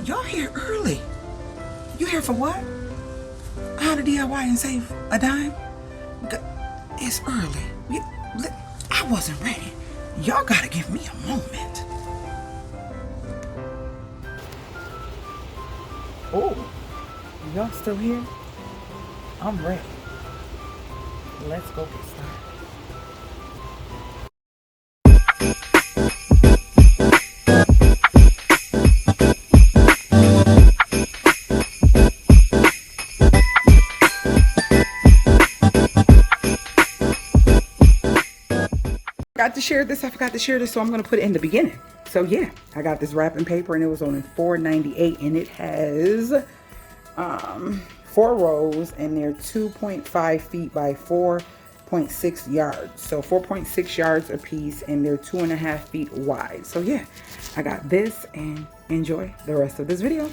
Y'all here early. You here for what? How to DIY and save a dime? It's early. I wasn't ready. Y'all gotta give me a moment. Oh, y'all still here? I'm ready. Let's go get started. I forgot to share this, so I'm gonna put it in the beginning. So yeah, I got this wrapping paper and it was only $4.98, and it has 4 rows, and they're 2.5 feet by 4.6 yards. So 4.6 yards a piece, and they're 2.5 feet wide. So yeah, I got this, and enjoy the rest of this video.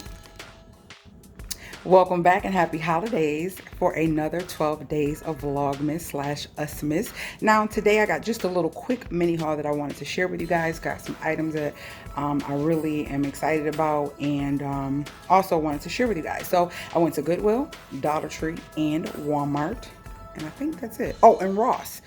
Welcome back and happy holidays for another 12 days of Vlogmas / Usmas. Now today I got just a little quick mini haul that I wanted to share with you guys. Got some items that I really am excited about, and also wanted to share with you guys. So I went to Goodwill, Dollar Tree, and Walmart, and I think that's it. Oh, and Ross.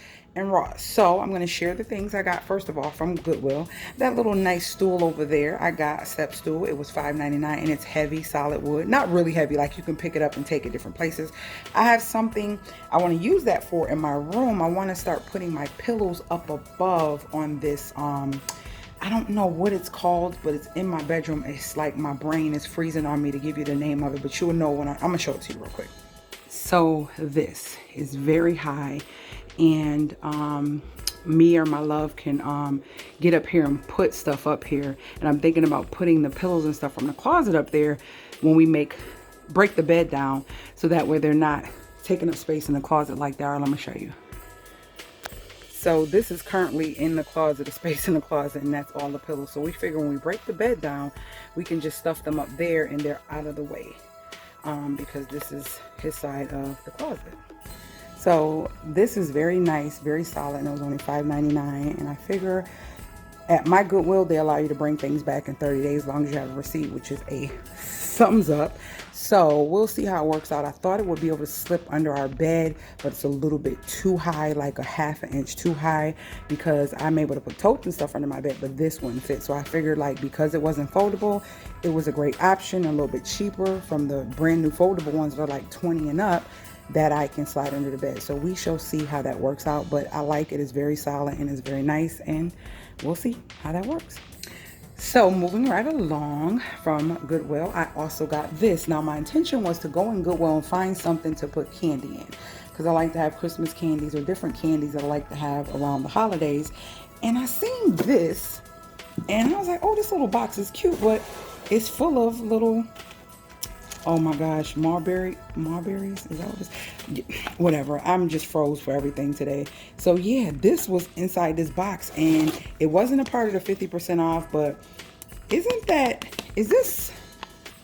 So I'm going to share the things I got first of all from Goodwill. That little nice stool over there, I got a step stool. It was $5.99, and it's heavy, solid wood. Not really heavy, like you can pick it up and take it different places. I have something I want to use that for in my room. I want to start putting my pillows up above on this I don't know what it's called, but it's in my bedroom. It's like my brain is freezing on me to give you the name of it, but you'll know when I'm going to show it to you real quick. So this is very high, and me or my love can get up here and put stuff up here. And I'm thinking about putting the pillows and stuff from the closet up there when we break the bed down, so that way they're not taking up space in the closet like that. Let me show you. So this is currently in the closet, a space in the closet, and that's all the pillows. So we figure when we break the bed down, we can just stuff them up there and they're out of the way, because this is his side of the closet. So this is very nice, very solid, and it was only $5.99. And I figure at my Goodwill, they allow you to bring things back in 30 days as long as you have a receipt, which is a thumbs up. So we'll see how it works out. I thought it would be able to slip under our bed, but it's a little bit too high, like a ½ inch too high, because I'm able to put totes and stuff under my bed, but this wouldn't fit. So I figured, like, because it wasn't foldable, it was a great option, a little bit cheaper from the brand new foldable ones that are like 20 and up, that I can slide under the bed. So we shall see how that works out, but I like it. It's very solid and it's very nice, and we'll see how that works. So moving right along from Goodwill, I also got this. Now my intention was to go in Goodwill and find something to put candy in, because I like to have Christmas candies or different candies that I like to have around the holidays. And I seen this and I was like, oh, this little box is cute, but it's full of little, oh my gosh, marberries, is that what it is? Whatever, I'm just froze for everything today. So yeah, this was inside this box, and it wasn't a part of the 50% off, but is this,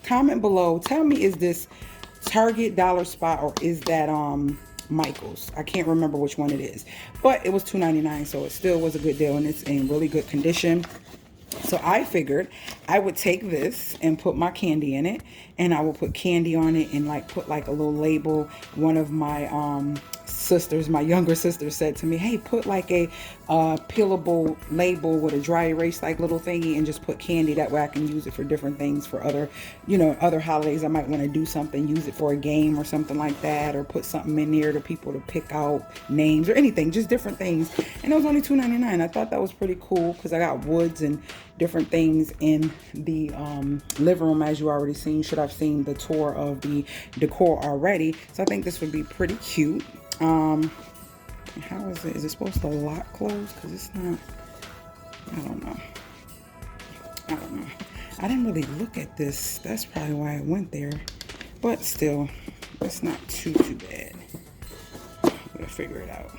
comment below, tell me, is this Target, Dollar Spot, or is that Michael's? I can't remember which one it is, but it was $2.99, so it still was a good deal, and it's in really good condition. So I figured I would take this and put my candy in it, and I will put candy on it and like put like a little label. One of my sisters, my younger sister, said to me, hey, put like a peelable label with a dry erase like little thingy, and just put candy. That way I can use it for different things, for other, you know, other holidays. I might want to do something, use it for a game or something like that, or put something in there to people to pick out names or anything, just different things. And it was only $2.99. I thought that was pretty cool, because I got woods and different things in the living room, as you already seen, should have seen the tour of the decor already. So I think this would be pretty cute. How is it? Is it supposed to lock close? Because it's not, I don't know. I didn't really look at this. That's probably why it went there. But still, it's not too bad. I'm gonna figure it out.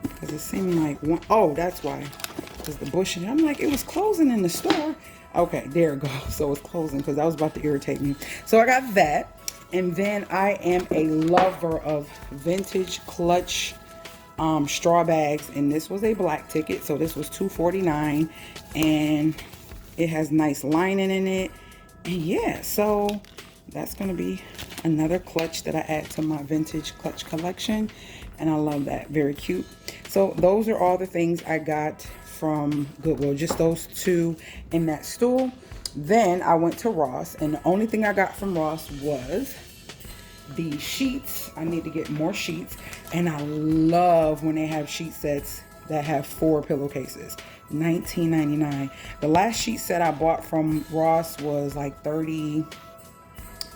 Because it seemed like one, oh, that's why. Because the bush, I'm like, it was closing in the store. Okay, there it goes. So it's closing, because that was about to irritate me. So I got that. And then I am a lover of vintage clutch straw bags, and this was a black ticket, so this was $2.49, and it has nice lining in it, And yeah, so that's gonna be another clutch that I add to my vintage clutch collection, and I love that. Very cute. So those are all the things I got from Goodwill, just those two in that stool. Then I went to Ross, and the only thing I got from Ross was the sheets. I need to get more sheets, and I love when they have sheet sets that have 4 pillowcases. $19.99. The last sheet set I bought from Ross was like $33.99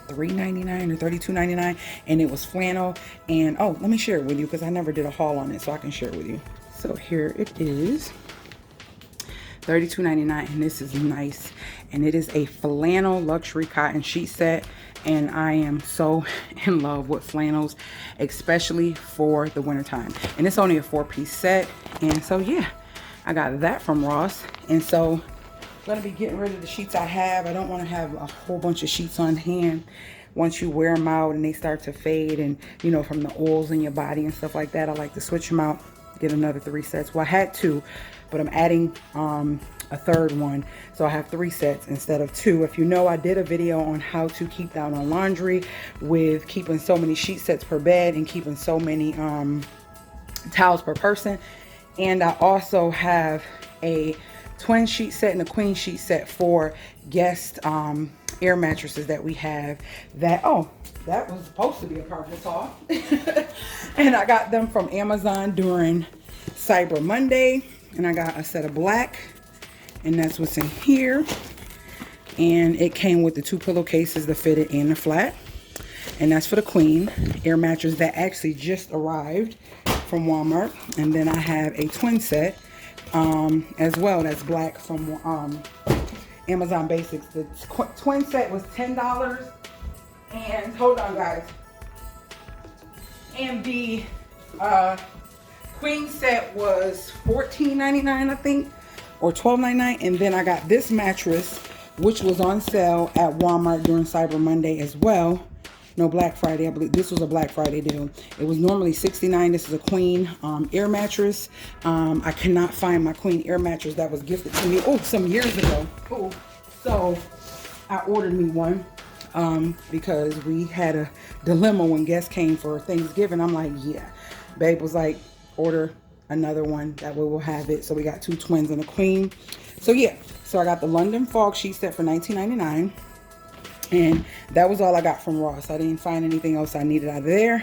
or $32.99, and it was flannel. And oh, let me share it with you because I never did a haul on it, so I can share it with you. So here it is, $32.99, and this is nice, and it is a flannel luxury cotton sheet set, and I am so in love with flannels, especially for the wintertime. And it's only a 4-piece set, and so yeah, I got that from Ross. And so I'm gonna be getting rid of the sheets I have. I don't want to have a whole bunch of sheets on hand. Once you wear them out and they start to fade, and you know, from the oils in your body and stuff like that, I like to switch them out, get another 3 sets. Well, I had 2, but I'm adding a third one, so I have 3 sets instead of 2. If you know, I did a video on how to keep down on laundry with keeping so many sheet sets per bed and keeping so many towels per person. And I also have a twin sheet set and a queen sheet set for guest air mattresses that we have that, oh, that was supposed to be a part of the haul. And I got them from Amazon during Cyber Monday, and I got a set of black, and that's what's in here. And it came with the 2 pillowcases, the fitted and the flat, and that's for the queen air mattress that actually just arrived from Walmart. And then I have a twin set as well, that's black, from Amazon Basics. The twin set was $10, and hold on guys, and the queen set was $14.99 I think, or $12.99. And then I got this mattress, which was on sale at Walmart during Cyber Monday as well. No, Black Friday, I believe this was a Black Friday deal. It was normally $69. This is a queen air mattress. I cannot find my queen air mattress that was gifted to me, oh, some years ago. Oh, so I ordered me one because we had a dilemma when guests came for Thanksgiving. I'm like, yeah. Babe was like, order another one, that way we'll have it. So we got 2 twins and a queen. So yeah, so I got the London Fog sheet set for $19.99. And that was all I got from Ross. I didn't find anything else I needed out of there.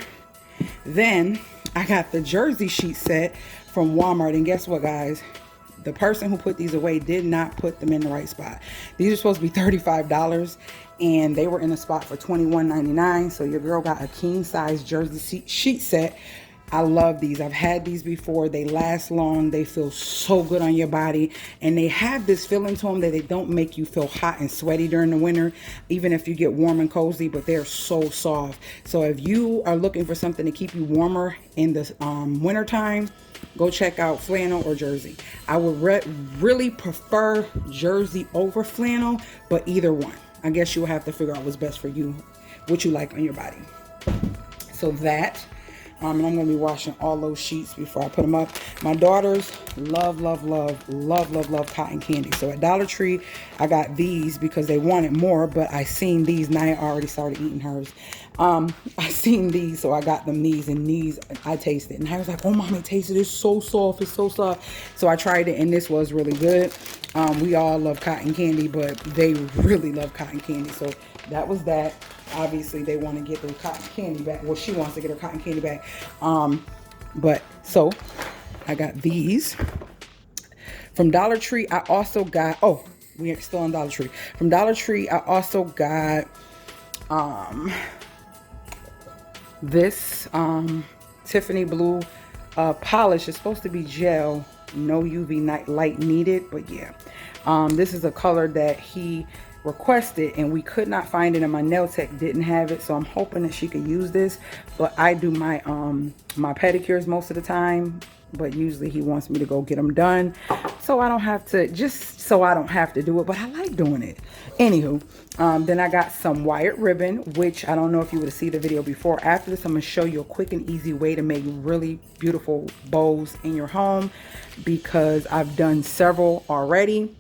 Then I got the jersey sheet set from Walmart. And guess what, guys? The person who put these away did not put them in the right spot. These are supposed to be $35, and they were in a spot for $21.99. So your girl got a king size jersey sheet set. I love these. I've had these before. They last long. They feel so good on your body. And they have this feeling to them that they don't make you feel hot and sweaty during the winter, even if you get warm and cozy, but they're so soft. So if you are looking for something to keep you warmer in the winter time, go check out flannel or jersey. I would really prefer jersey over flannel, but either one. I guess you'll have to figure out what's best for you, what you like on your body. So that. And I'm going to be washing all those sheets before I put them up. My daughters love cotton candy. So at Dollar Tree, I got these because they wanted more, but I seen these. Naya already started eating hers. I seen these, so I got them these, and these I tasted. And I was like, oh, Mom, it tasted. It's so soft. It's so soft. So I tried it, and this was really good. We all love cotton candy, but they really love cotton candy. So that was that. Obviously, they want to get their cotton candy back. Well, she wants to get her cotton candy back. But so I got these from Dollar Tree. I also got, oh, we are still on Dollar Tree. From Dollar Tree, I also got this Tiffany blue polish. It's supposed to be gel, no UV light needed, but yeah. This is a color that he requested, and we could not find it, and my nail tech didn't have it, so I'm hoping that she could use this. But I do my my pedicures most of the time, but usually he wants me to go get them done, so I don't have to, just so I don't have to do it, but I like doing it. Anywho, then I got some wired ribbon, which I don't know if you would have seen the video before. After this, I'm gonna show you a quick and easy way to make really beautiful bows in your home, because I've done several already.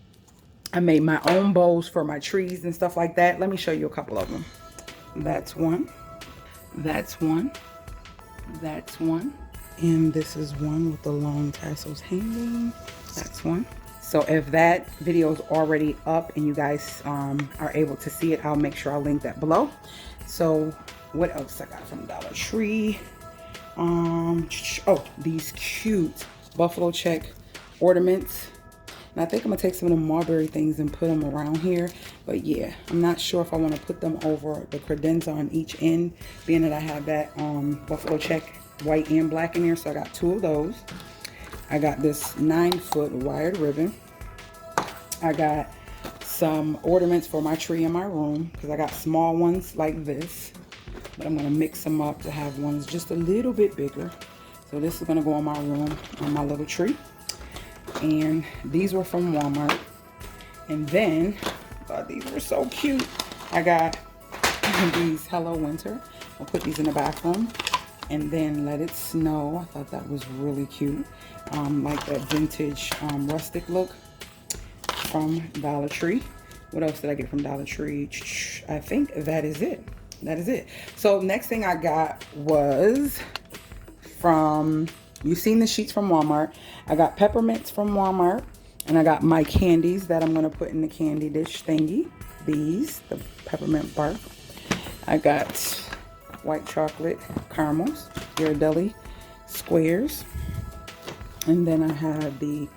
I made my own bows for my trees and stuff like that. Let me show you a couple of them. That's one. That's one. That's one. And this is one with the long tassels hanging. That's one. So if that video is already up and you guys are able to see it, I'll make sure I'll link that below. So what else I got from Dollar Tree? Oh, these cute buffalo check ornaments. And I think I'm gonna take some of the mulberry things and put them around here. But yeah, I'm not sure if I want to put them over the credenza on each end, being that I have that buffalo check white and black in there. So I got two of those. I got this 9-foot wired ribbon. I got some ornaments for my tree in my room because I got small ones like this, but I'm gonna mix them up to have ones just a little bit bigger. So this is gonna go in my room on my little tree. And these were from Walmart. And then, these were so cute. I got these Hello Winter. I'll put these in the bathroom. And then Let It Snow. I thought that was really cute. Like that vintage rustic look from Dollar Tree. What else did I get from Dollar Tree? I think that is it. That is it. So next thing I got was from, you've seen the sheets from Walmart. I got peppermints from Walmart. And I got my candies that I'm going to put in the candy dish thingy. These, the peppermint bark. I got white chocolate caramels, Ghirardelli squares. And then I have the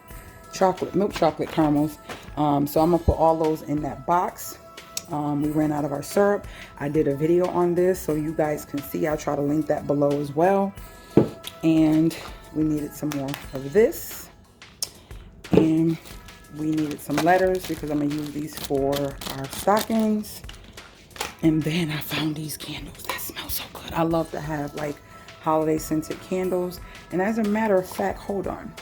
milk chocolate caramels. So I'm going to put all those in that box. We ran out of our syrup. I did a video on this so you guys can see. I'll try to link that below as well. And we needed some more of this. And we needed some letters because I'm going to use these for our stockings. And then I found these candles that smell so good. I love to have like holiday scented candles. And as a matter of fact, hold on.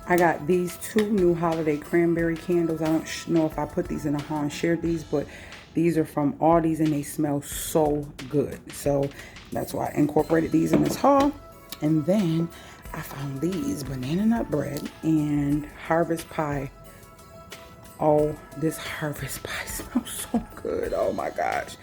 I got these two new holiday cranberry candles. I don't know if I put these in a haul and shared these, but these are from Aldi's and they smell so good. So that's why I incorporated these in this haul. And then I found these banana nut bread and harvest pie. Oh, this harvest pie smells so good. Oh my gosh.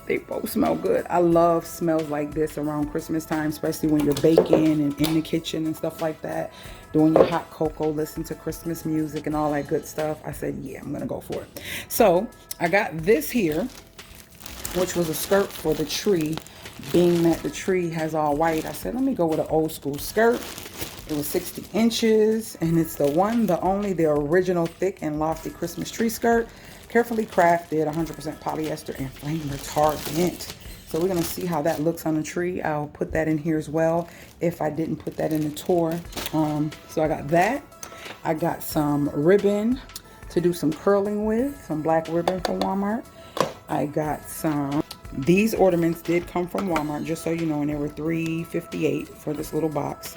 They both smell good. I love smells like this around Christmas time, especially when you're baking and in the kitchen and stuff like that. Doing your hot cocoa, listen to Christmas music and all that good stuff. I said, yeah, I'm gonna go for it. So I got this here, which was a skirt for the tree, being that the tree has all white. I said, let me go with an old school skirt. It was 60 inches and it's the one, the only, the original thick and lofty Christmas tree skirt. Carefully crafted, 100% polyester and flame retardant. So we're gonna see how that looks on the tree. I'll put that in here as well if I didn't put that in the tour. So I got that. I got some ribbon to do some curling with, some black ribbon from Walmart. I got some, these ornaments did come from Walmart, just so you know, and they were $3.58 for this little box.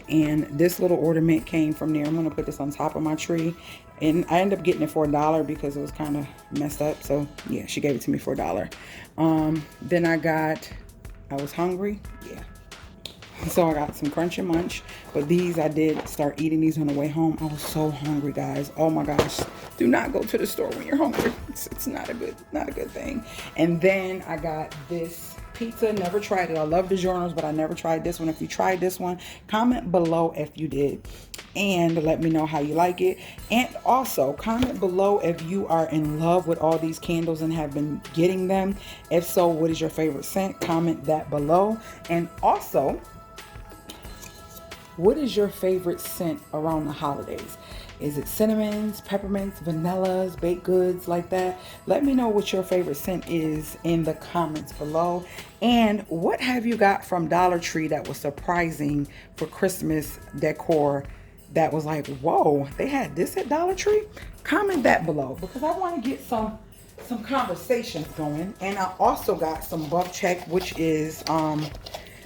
And this little ornament came from there. I'm gonna put this on top of my tree. And I ended up getting it for $1 because it was kind of messed up. So yeah, she gave it to me for $1. Then I was hungry. Yeah. So I got some Crunch and Munch. But these, I did start eating these on the way home. I was so hungry, guys. Oh my gosh. Do not go to the store when you're hungry. It's not a good thing. And then I got this pizza. Never tried it. I love DiGiorno's, but I never tried this one. If you tried this one, comment below if you did. And let me know how you like it. And also comment below if you are in love with all these candles and have been getting them. If so, what is your favorite scent? Comment that below. And also, what is your favorite scent around the holidays? Is it cinnamons, peppermints, vanillas, baked goods like that? Let me know what your favorite scent is in the comments below. And what have you got from Dollar Tree that was surprising for Christmas decor? That was like, whoa, they had this at Dollar Tree? Comment that below because I want to get some conversations going. And I also got some buff check, which is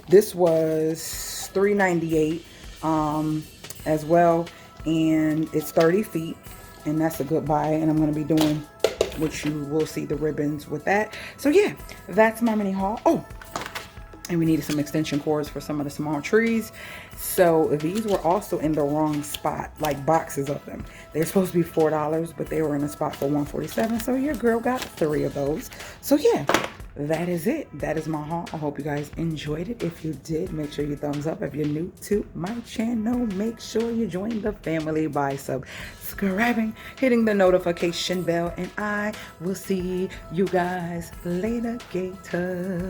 this was $3.98 as well, and it's 30 feet, and that's a good buy. And I'm going to be doing, which you will see the ribbons with that. So yeah, that's my mini haul. Oh, and we needed some extension cords for some of the small trees. So these were also in the wrong spot, like boxes of them. They're supposed to be $4, but they were in a spot for $147. So your girl got 3 of those. So yeah, that is it. That is my haul. I hope you guys enjoyed it. If you did, make sure you thumbs up. If you're new to my channel, make sure you join the family by subscribing, hitting the notification bell, and I will see you guys later, Gators.